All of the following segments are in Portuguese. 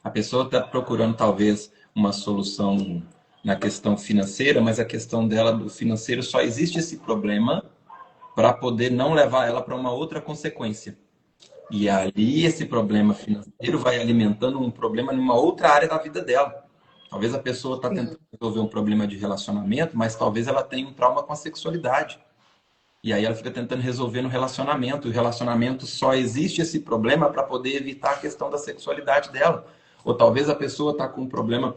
A pessoa está procurando talvez uma solução na questão financeira, mas a questão dela do financeiro só existe esse problema para poder não levar ela para uma outra consequência. E ali esse problema financeiro vai alimentando um problema em uma outra área da vida dela. Talvez a pessoa está tentando Sim. resolver um problema de relacionamento, mas talvez ela tenha um trauma com a sexualidade. E aí ela fica tentando resolver no relacionamento. E o relacionamento só existe esse problema para poder evitar a questão da sexualidade dela. Ou talvez a pessoa está com um problema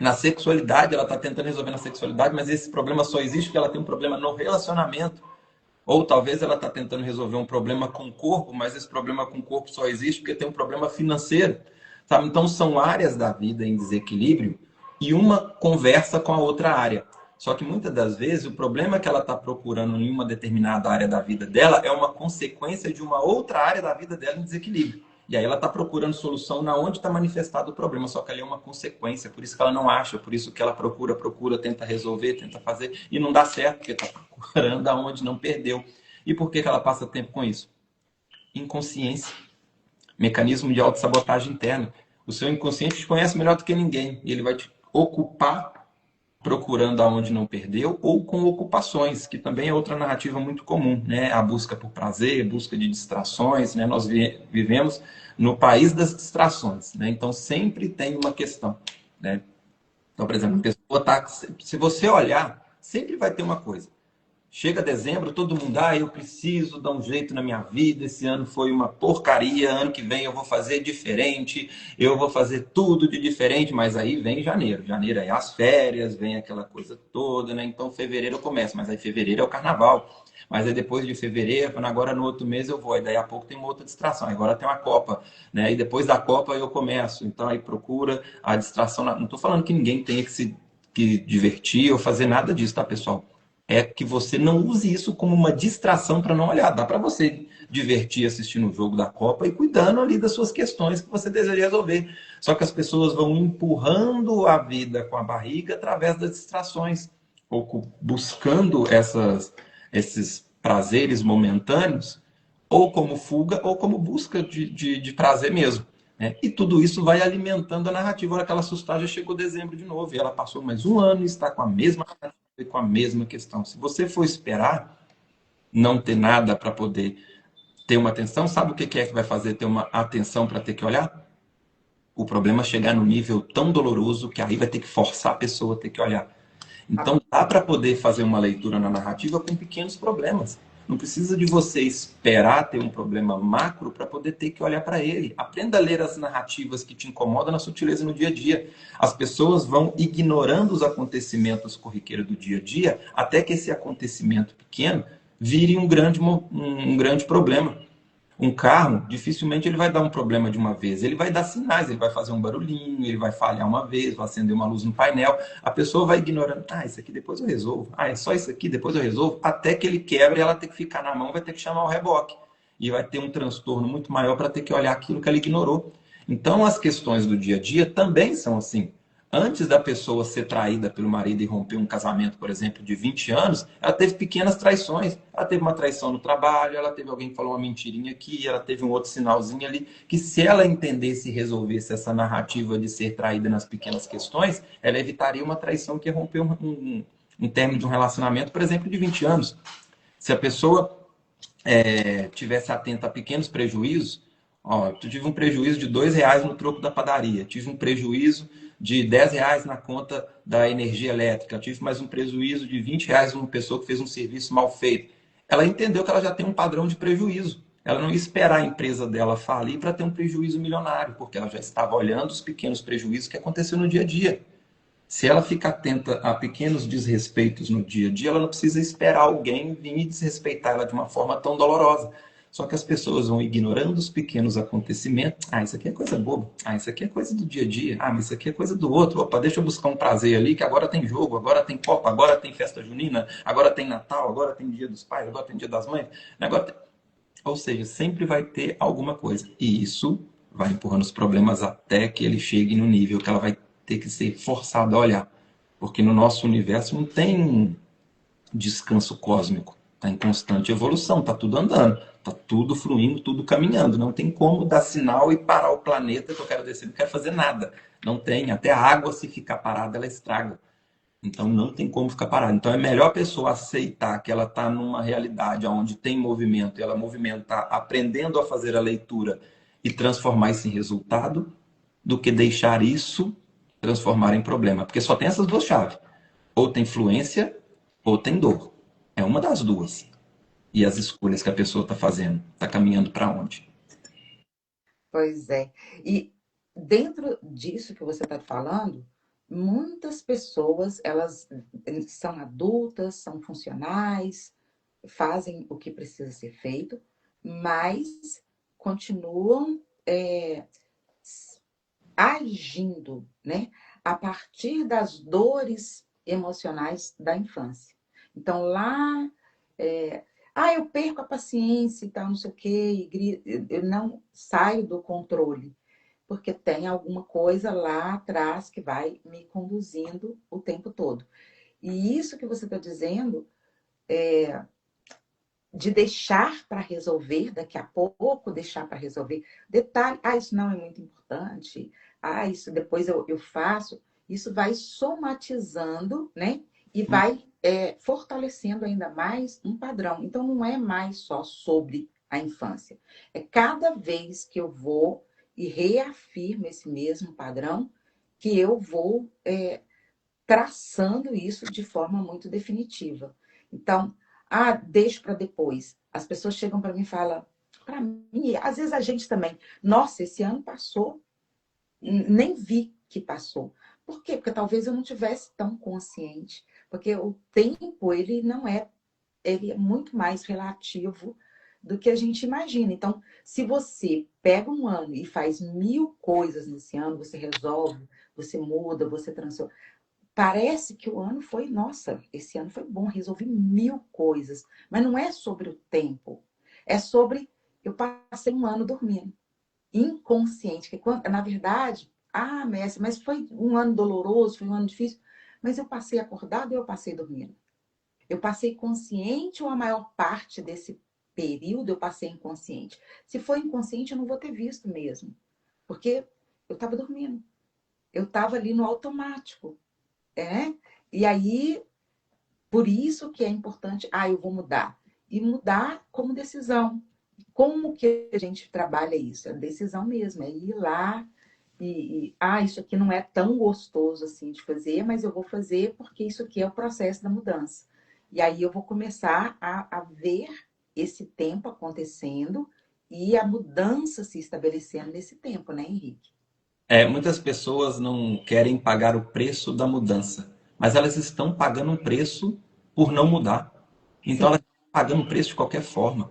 na sexualidade, ela está tentando resolver na sexualidade, mas esse problema só existe porque ela tem um problema no relacionamento. Ou talvez ela está tentando resolver um problema com o corpo, mas esse problema com o corpo só existe porque tem um problema financeiro. Sabe? Então são áreas da vida em desequilíbrio e uma conversa com a outra área. Só que muitas das vezes o problema que ela está procurando em uma determinada área da vida dela é uma consequência de uma outra área da vida dela em desequilíbrio. E aí ela está procurando solução na onde está manifestado o problema, só que ali é uma consequência, por isso que ela não acha, por isso que ela procura, tenta resolver, tenta fazer, e não dá certo, porque está procurando aonde não perdeu. E por que ela passa tempo com isso? Inconsciência, mecanismo de autossabotagem interna. O seu inconsciente te conhece melhor do que ninguém, e ele vai te ocupar procurando aonde não perdeu, ou com ocupações, que também é outra narrativa muito comum, né? A busca por prazer, a busca de distrações, né? Nós vivemos no país das distrações, né? Então sempre tem uma questão, né? Então, por exemplo, a pessoa tá, se você olhar, sempre vai ter uma coisa. Chega dezembro, todo mundo, eu preciso dar um jeito na minha vida, esse ano foi uma porcaria, ano que vem eu vou fazer diferente, eu vou fazer tudo de diferente, mas aí vem janeiro. Janeiro é as férias, vem aquela coisa toda, né? Então fevereiro começa, mas aí fevereiro é o carnaval. Mas aí depois de fevereiro, agora no outro mês eu vou, e daí a pouco tem uma outra distração, agora tem uma Copa, né? E depois da Copa eu começo, então aí procura a distração. Não estou falando que ninguém tenha que se que divertir ou fazer nada disso, tá, pessoal? É que você não use isso como uma distração para não olhar. Dá para você divertir assistindo o jogo da Copa e cuidando ali das suas questões que você deseja resolver. Só que as pessoas vão empurrando a vida com a barriga através das distrações, ou buscando esses prazeres momentâneos, ou como fuga, ou como busca de prazer mesmo. Né? E tudo isso vai alimentando a narrativa. A hora que ela assustar, já chegou dezembro de novo. E ela passou mais um ano e está com a mesma com a mesma questão. Se você for esperar não ter nada para poder ter uma atenção, sabe o que é que vai fazer ter uma atenção para ter que olhar? O problema é chegar no nível tão doloroso que aí vai ter que forçar a pessoa a ter que olhar. Então dá para poder fazer uma leitura na narrativa com pequenos problemas. Não precisa de você esperar ter um problema macro para poder ter que olhar para ele. Aprenda a ler as narrativas que te incomodam na sutileza no dia a dia. As pessoas vão ignorando os acontecimentos corriqueiros do dia a dia até que esse acontecimento pequeno vire um grande problema. Um carro, dificilmente ele vai dar um problema de uma vez. Ele vai dar sinais, ele vai fazer um barulhinho, ele vai falhar uma vez, vai acender uma luz no painel. A pessoa vai ignorando. Isso aqui depois eu resolvo. É só isso aqui, depois eu resolvo. Até que ele quebra e ela tem que ficar na mão, vai ter que chamar o reboque. E vai ter um transtorno muito maior para ter que olhar aquilo que ela ignorou. Então, as questões do dia a dia também são assim. Antes da pessoa ser traída pelo marido e romper um casamento, por exemplo, de 20 anos, ela teve pequenas traições. Ela teve uma traição no trabalho, ela teve alguém que falou uma mentirinha aqui, ela teve um outro sinalzinho ali, que se ela entendesse e resolvesse essa narrativa de ser traída nas pequenas questões, ela evitaria uma traição que rompeu um término de um relacionamento, por exemplo, de 20 anos. Se a pessoa tivesse atenta a pequenos prejuízos, tu tive um prejuízo de R$ 2 no troco da padaria, tive um prejuízo de R$ 10 na conta da energia elétrica, tive mais um prejuízo de R$ 20 numa pessoa que fez um serviço mal feito. Ela entendeu que ela já tem um padrão de prejuízo. Ela não ia esperar a empresa dela falir para ter um prejuízo milionário, porque ela já estava olhando os pequenos prejuízos que aconteceram no dia a dia. Se ela fica atenta a pequenos desrespeitos no dia a dia, ela não precisa esperar alguém vir e desrespeitar ela de uma forma tão dolorosa. Só que as pessoas vão ignorando os pequenos acontecimentos. Isso aqui é coisa boba. Isso aqui é coisa do dia a dia. Mas isso aqui é coisa do outro. Opa, deixa eu buscar um prazer ali, que agora tem jogo, agora tem Copa, agora tem festa junina, agora tem Natal, agora tem Dia dos Pais, agora tem Dia das Mães. Agora tem... Ou seja, sempre vai ter alguma coisa. E isso vai empurrando os problemas até que ele chegue no nível que ela vai ter que ser forçada a olhar. Porque no nosso universo não tem descanso cósmico. Está em constante evolução, está tudo andando, está tudo fluindo, tudo caminhando. Não tem como dar sinal e parar o planeta que eu quero descer, não quero fazer nada. Não tem. Até a água, se ficar parada, ela estraga. Então não tem como ficar parada. Então é melhor a pessoa aceitar que ela está numa realidade onde tem movimento e ela movimenta, aprendendo a fazer a leitura e transformar isso em resultado, do que deixar isso transformar em problema. Porque só tem essas duas chaves. Ou tem fluência ou tem dor. É uma das duas. E as escolhas que a pessoa está fazendo, está caminhando para onde? Pois é. E dentro disso que você está falando, muitas pessoas, elas são adultas, são funcionais, fazem o que precisa ser feito, mas continuam agindo, né, a partir das dores emocionais da infância. Então, lá, eu perco a paciência e tal, não sei o quê, eu não saio do controle, porque tem alguma coisa lá atrás que vai me conduzindo o tempo todo. E isso que você está dizendo, de deixar para resolver, daqui a pouco deixar para resolver. Detalhe, isso não é muito importante, isso depois eu faço. Isso vai somatizando, né? E vai fortalecendo ainda mais um padrão. Então, não é mais só sobre a infância. É cada vez que eu vou e reafirmo esse mesmo padrão, que eu vou traçando isso de forma muito definitiva. Então, deixo para depois. As pessoas chegam para mim e falam, para mim, às vezes a gente também, nossa, esse ano passou, nem vi que passou. Por quê? Porque talvez eu não tivesse tão consciente, porque o tempo, ele é muito mais relativo do que a gente imagina. Então, se você pega um ano e faz 1000 coisas nesse ano, você resolve, você muda, você transforma. Parece que o ano foi, nossa, esse ano foi bom, resolvi 1000 coisas. Mas não é sobre o tempo. É sobre, eu passei um ano dormindo, inconsciente. Que na verdade, Messi, mas foi um ano doloroso, foi um ano difícil. Mas eu passei acordado e eu passei dormindo. Eu passei consciente ou a maior parte desse período eu passei inconsciente? Se for inconsciente, eu não vou ter visto mesmo. Porque eu estava dormindo. Eu estava ali no automático. É? E aí, por isso que é importante, eu vou mudar. E mudar como decisão. Como que a gente trabalha isso? É decisão mesmo, é ir lá isso aqui não é tão gostoso assim de fazer, mas eu vou fazer porque isso aqui é o processo da mudança. E aí eu vou começar a ver esse tempo acontecendo e a mudança se estabelecendo nesse tempo, né, Henrique? Muitas pessoas não querem pagar o preço da mudança, mas elas estão pagando um preço por não mudar. Então, elas Sim. estão pagando um preço de qualquer forma.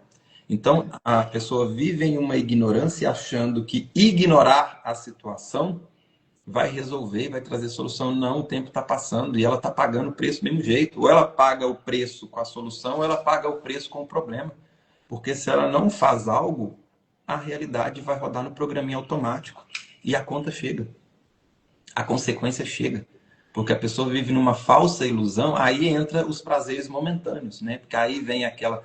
Então, a pessoa vive em uma ignorância achando que ignorar a situação vai resolver, vai trazer solução. Não, o tempo está passando e ela está pagando o preço do mesmo jeito. Ou ela paga o preço com a solução, ou ela paga o preço com o problema. Porque se ela não faz algo, a realidade vai rodar no programinha automático e a conta chega, a consequência chega. Porque a pessoa vive numa falsa ilusão, aí entra os prazeres momentâneos, né? Porque aí vem aquela,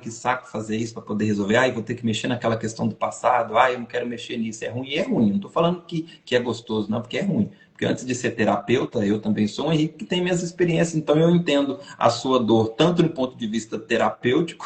que saco fazer isso para poder resolver, vou ter que mexer naquela questão do passado, eu não quero mexer nisso, é ruim, não estou falando que é gostoso, não, porque é ruim. Porque antes de ser terapeuta, eu também sou um Henrique que tem minhas experiências, então eu entendo a sua dor, tanto do ponto de vista terapêutico,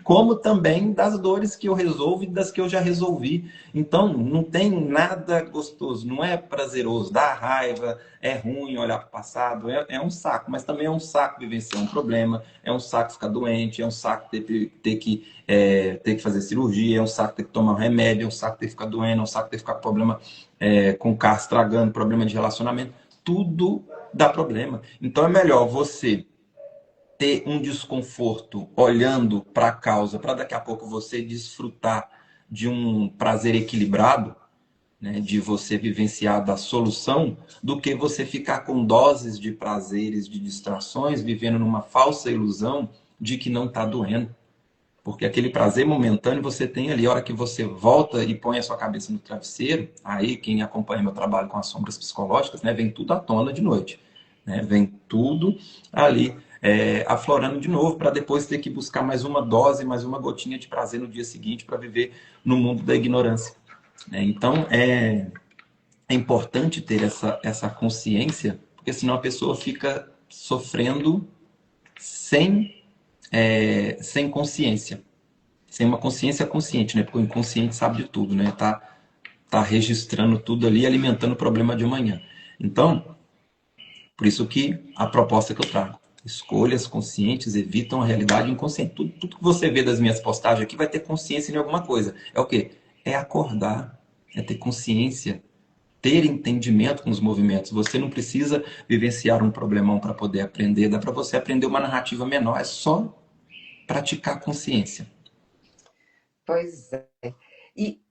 como também das dores que eu resolvo e das que eu já resolvi. Então, não tem nada gostoso, não é prazeroso, dá raiva, é ruim olhar para o passado, é um saco, mas também é um saco vivenciar um problema, é um saco ficar doente, é um saco ter que fazer cirurgia, é um saco ter que tomar um remédio, é um saco ter que ficar doendo, é um saco ter que ficar com problema com o carro estragando, problema de relacionamento, tudo dá problema. Então é melhor você ter um desconforto olhando para a causa, para daqui a pouco você desfrutar de um prazer equilibrado, né, de você vivenciar da solução, do que você ficar com doses de prazeres, de distrações, vivendo numa falsa ilusão de que não está doendo. Porque aquele prazer momentâneo você tem ali, a hora que você volta e põe a sua cabeça no travesseiro, aí quem acompanha meu trabalho com as sombras psicológicas, né, vem tudo à tona de noite. Né? Vem tudo ali. aflorando de novo, para depois ter que buscar mais uma dose, mais uma gotinha de prazer no dia seguinte para viver no mundo da ignorância. Então, é importante ter essa consciência, porque senão a pessoa fica sofrendo sem consciência. Sem uma consciência consciente, né? Porque o inconsciente sabe de tudo, né? Tá registrando tudo ali, alimentando o problema de amanhã. Então, por isso que a proposta que eu trago. Escolhas conscientes evitam a realidade inconsciente. Tudo que você vê das minhas postagens aqui vai ter consciência em alguma coisa. É o quê? É acordar, é ter consciência, ter entendimento com os movimentos. Você não precisa vivenciar um problemão para poder aprender. Dá para você aprender uma narrativa menor. É só praticar a consciência. Pois é. E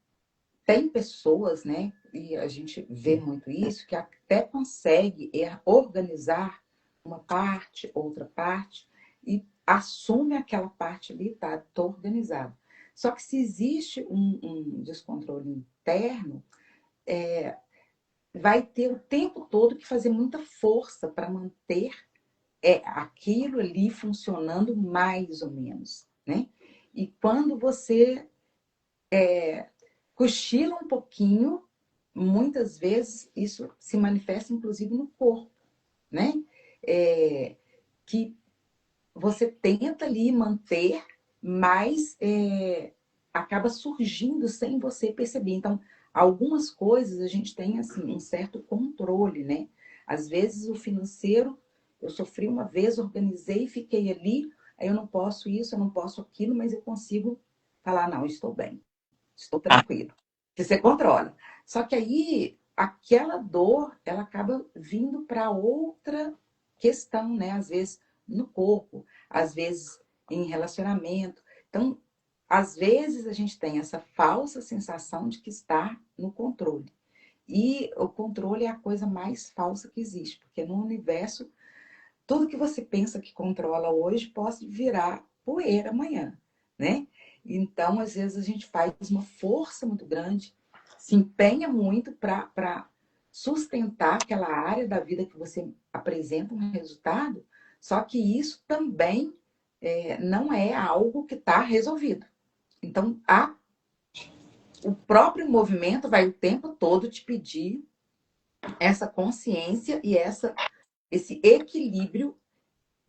tem pessoas, né, e a gente vê muito isso, que até consegue organizar uma parte, outra parte, e assume aquela parte ali, tá, tô organizado. Só que se existe um descontrole interno, vai ter o tempo todo que fazer muita força para manter aquilo ali funcionando mais ou menos, né? E quando você cochila um pouquinho, muitas vezes isso se manifesta inclusive no corpo, né? Que você tenta ali manter, mas acaba surgindo sem você perceber. Então, algumas coisas a gente tem assim um certo controle, né? Às vezes o financeiro, eu sofri uma vez, organizei, fiquei ali, aí eu não posso isso, eu não posso aquilo, mas eu consigo falar, não, estou bem, estou tranquilo. Que você controla. Só que aí aquela dor, ela acaba vindo para outra questão, né? Às vezes no corpo, às vezes em relacionamento. Então, às vezes a gente tem essa falsa sensação de que está no controle. E o controle é a coisa mais falsa que existe, porque no universo, tudo que você pensa que controla hoje pode virar poeira amanhã, né? Então, às vezes a gente faz uma força muito grande, se empenha muito para sustentar aquela área da vida que você apresenta um resultado, só que isso também não é algo que está resolvido. Então, o próprio movimento vai o tempo todo te pedir essa consciência e esse equilíbrio,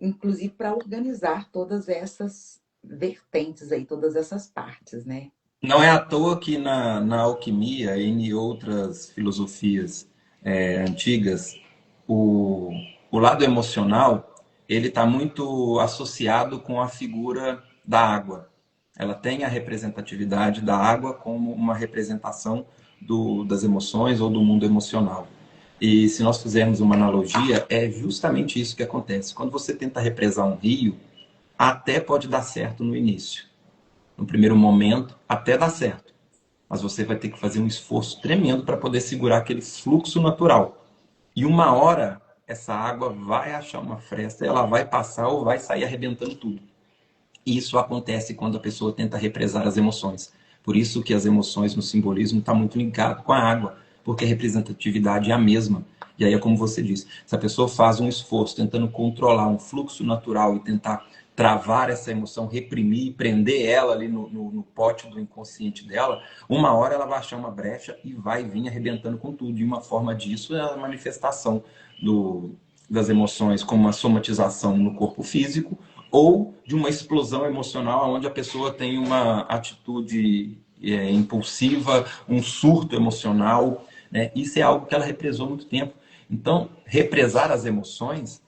inclusive para organizar todas essas vertentes aí, todas essas partes, né? Não é à toa que na alquimia e em outras filosofias antigas, o, o lado emocional ele está muito associado com a figura da água. Ela tem a representatividade da água como uma representação das emoções ou do mundo emocional. E se nós fizermos uma analogia, é justamente isso que acontece. Quando você tenta represar um rio, até pode dar certo no início. No primeiro momento, até dá certo. Mas você vai ter que fazer um esforço tremendo para poder segurar aquele fluxo natural. E uma hora, essa água vai achar uma fresta, ela vai passar ou vai sair arrebentando tudo. E isso acontece quando a pessoa tenta represar as emoções. Por isso que as emoções no simbolismo estão muito ligado com a água, porque a representatividade é a mesma. E aí é como você disse, se a pessoa faz um esforço tentando controlar um fluxo natural e tentar travar essa emoção, reprimir, prender ela ali no pote do inconsciente dela, uma hora ela vai achar uma brecha e vai vir arrebentando com tudo. E uma forma disso é a manifestação das emoções como uma somatização no corpo físico, ou de uma explosão emocional onde a pessoa tem uma atitude impulsiva, um surto emocional, né? Isso é algo que ela represou há muito tempo. Então, represar as emoções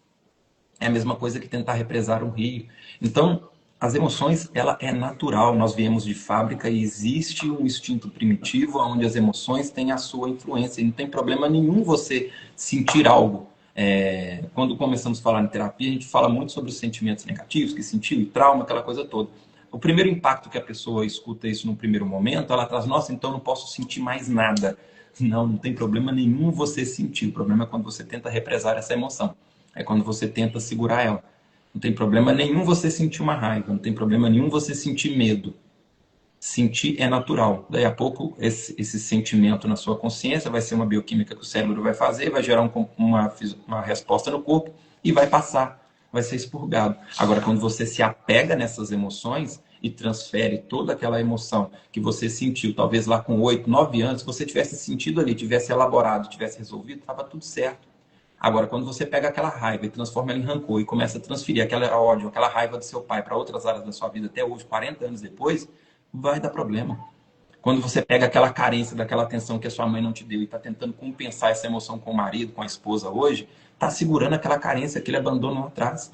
é a mesma coisa que tentar represar um rio. Então, as emoções, ela é natural. Nós viemos de fábrica e existe um instinto primitivo onde as emoções têm a sua influência. E não tem problema nenhum você sentir algo. Quando começamos a falar em terapia, a gente fala muito sobre os sentimentos negativos, que sentiu, e trauma, aquela coisa toda. O primeiro impacto que a pessoa escuta isso no primeiro momento, ela traz, nossa, então não posso sentir mais nada. Não tem problema nenhum você sentir. O problema é quando você tenta represar essa emoção. É quando você tenta segurar ela. Não tem problema nenhum você sentir uma raiva, não tem problema nenhum você sentir medo. Sentir é natural. Daí a pouco, esse sentimento na sua consciência vai ser uma bioquímica que o cérebro vai fazer, vai gerar uma resposta no corpo e vai passar. vai ser expurgado. Agora, quando você se apega nessas emoções e transfere toda aquela emoção que você sentiu, talvez lá com 8, 9 anos, se você tivesse sentido ali, tivesse elaborado, tivesse resolvido, estava tudo certo. Agora, quando você pega aquela raiva e transforma ela em rancor e começa a transferir aquela ódio, aquela raiva do seu pai para outras áreas da sua vida até hoje, 40 anos depois, vai dar problema. Quando você pega aquela carência daquela atenção que a sua mãe não te deu e está tentando compensar essa emoção com o marido, com a esposa hoje, está segurando aquela carência, aquele abandono lá atrás.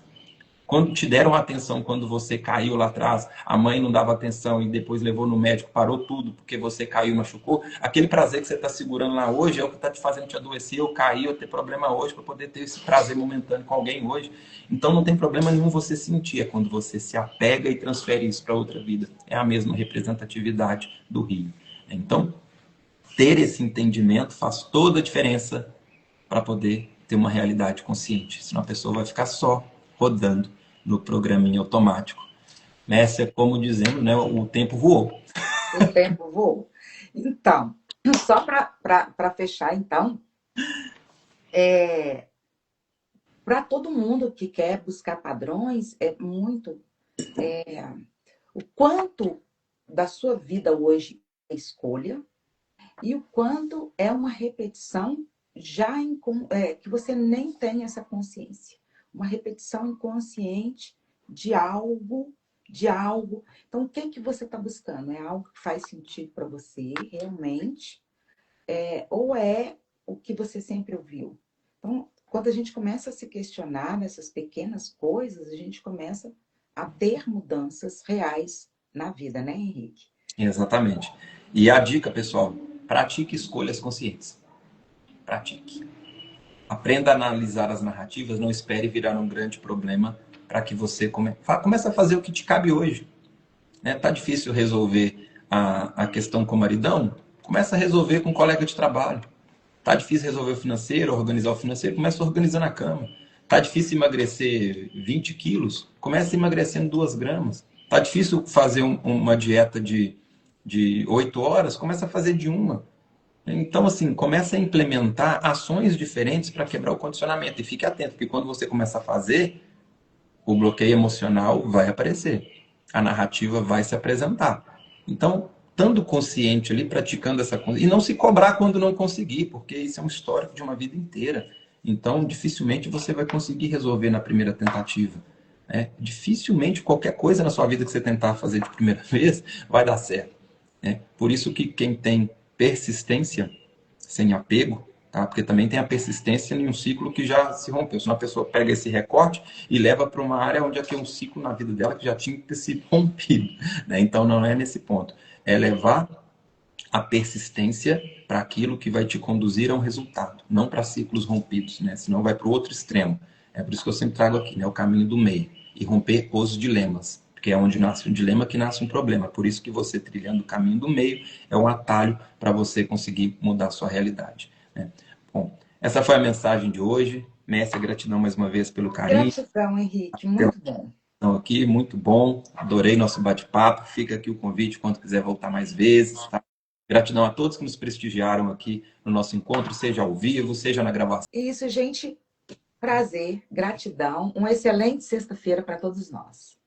Quando te deram atenção quando você caiu lá atrás, a mãe não dava atenção e depois levou no médico, parou tudo porque você caiu e machucou, aquele prazer que você está segurando lá hoje é o que está te fazendo te adoecer, eu cair, eu ter problema hoje para poder ter esse prazer momentâneo com alguém hoje. Então não tem problema nenhum você sentir, é quando você se apega e transfere isso para outra vida. É a mesma representatividade do rio. Então, ter esse entendimento faz toda a diferença para poder ter uma realidade consciente. Senão a pessoa vai ficar só rodando no programinha automático. Nessa, como dizendo, né, o tempo voou. O tempo voou. Então, só para fechar, então, para todo mundo que quer buscar padrões, é muito o quanto da sua vida hoje é escolha e o quanto é uma repetição já que você nem tem essa consciência. Uma repetição inconsciente de algo, de algo. Então, o que você está buscando? É algo que faz sentido para você realmente? Ou é o que você sempre ouviu? Então, quando a gente começa a se questionar nessas pequenas coisas, a gente começa a ter mudanças reais na vida, né, Henrique? Exatamente. E a dica, pessoal, pratique escolhas conscientes. Pratique. Aprenda a analisar as narrativas, não espere virar um grande problema para que você comece a fazer o que te cabe hoje. Tá difícil resolver a questão com o maridão? Começa a resolver com um colega de trabalho. Tá difícil resolver o financeiro, organizar o financeiro? Começa organizando a cama. Tá difícil emagrecer 20 quilos? Começa emagrecendo 2 gramas. Tá difícil fazer uma dieta de 8 horas? Começa a fazer de uma. Então, assim, começa a implementar ações diferentes para quebrar o condicionamento. E fique atento, porque quando você começa a fazer, o bloqueio emocional vai aparecer. A narrativa vai se apresentar. Então, estando consciente ali, praticando essa coisa. E não se cobrar quando não conseguir, porque isso é um histórico de uma vida inteira. Então, dificilmente você vai conseguir resolver na primeira tentativa. Né? Dificilmente qualquer coisa na sua vida que você tentar fazer de primeira vez vai dar certo. Né? Por isso que quem tem persistência sem apego, tá? Porque também tem a persistência em um ciclo que já se rompeu. Senão a pessoa pega esse recorte e leva para uma área onde já tem um ciclo na vida dela que já tinha que ter sido rompido. Né? Então não é nesse ponto. É levar a persistência para aquilo que vai te conduzir a um resultado, não para ciclos rompidos, né? Senão vai para o outro extremo. É por isso que eu sempre trago aqui, né? O caminho do meio e romper os dilemas, porque é onde nasce um dilema que nasce um problema. Por isso que você trilhando o caminho do meio é um atalho para você conseguir mudar a sua realidade. Né? Bom, essa foi a mensagem de hoje. Mestre, gratidão mais uma vez pelo carinho. Gratidão, Henrique, muito bom. Aqui, muito bom. Adorei nosso bate-papo. Fica aqui o convite quando quiser voltar mais vezes. Tá? Gratidão a todos que nos prestigiaram aqui no nosso encontro, seja ao vivo, seja na gravação. Isso, gente. Prazer, gratidão. Uma excelente sexta-feira para todos nós.